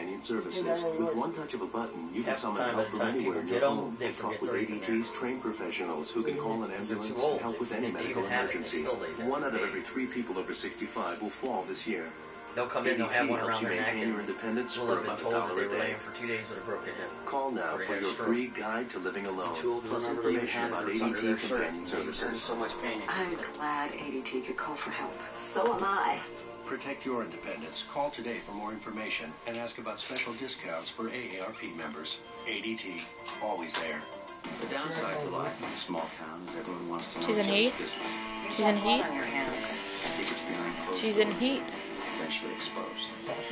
companion services. With one touch of a button, you can Half the summon time, by help the from time anywhere people in get your them, home they and talk forget with they're even ADT's trained professionals who can call an ambulance too old. and help with any If they medical even have it, they emergency. still lay there 1 out of for every days. 3 people over 65 will fall this year. They'll come in, they'll have ADT one helps around you their neck, maintain your and independence we'll for have been about told that $1 they a were day. laying for 2 days with a broken hip. Call now Or they for had a your stroke. free guide to living alone. Too old to Plus remember they even information had about it. It was under ADT their shirt. companion They were in services. so much pain. I'm glad ADT could call for help. So am I. Protect your independence. Call today for more information and ask about special discounts for AARP members. ADT, always there. The downside to life in a small town is everyone wants to know She's in each other's heat. business. She's in heat. On your hands. Secrets behind closed She's in doors heat. eventually exposed. World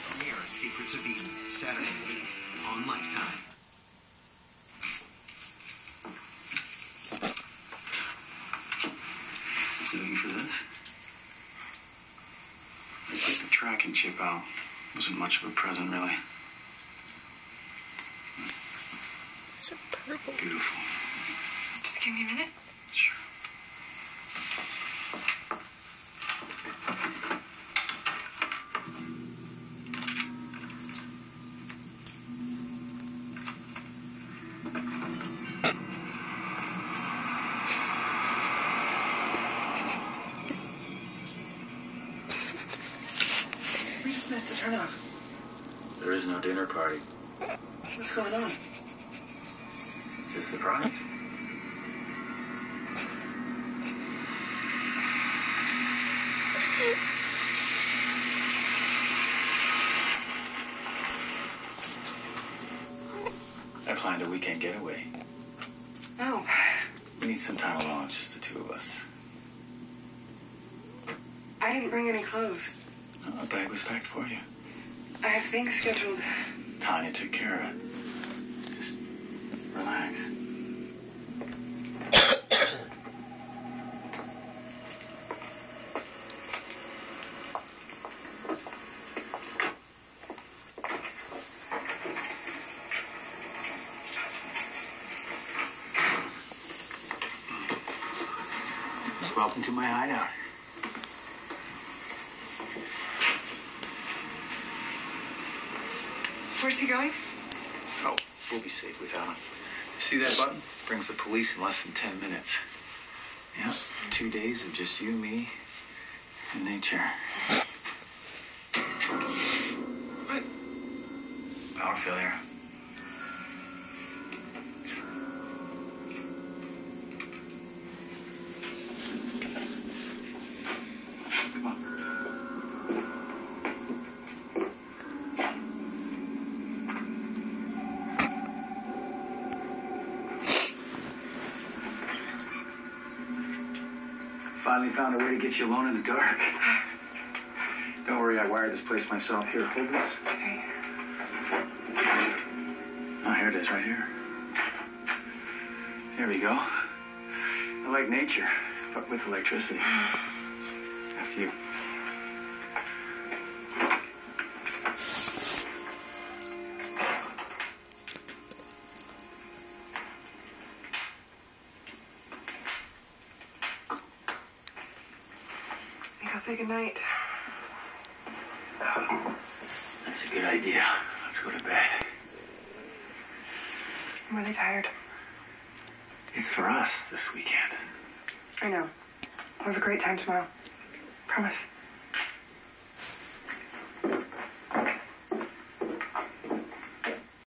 premiere of Secrets of Eden, Saturday 8 on Lifetime. You looking for this? I took the tracking chip out. Wasn't much of a present, really. It's a purple. Beautiful. Just give me a minute. Sure. We just missed the turnoff. There is no dinner party. What's going on? It's a surprise. I planned a weekend getaway. Oh, We need some time alone, just the two of us. I didn't bring any clothes. A bag was packed for you. I have things scheduled. Tanya took care of it. Just relax. Welcome to my hideout. Where's he going? Oh, we'll be safe without him. See that button? Brings the police in less than 10 minutes. Yeah, 2 days of just you, me, and nature. What? Power failure. Come on. Finally found a way to get you alone in the dark. Don't worry, I wired this place myself. Here, hold this. Okay. Oh, here it is, right here. There we go. I like nature, but with electricity. After you. I think I'll say goodnight. That's a good idea. Let's go to bed. I'm really tired. It's for us this weekend. I know. We'll have a great time tomorrow. Promise.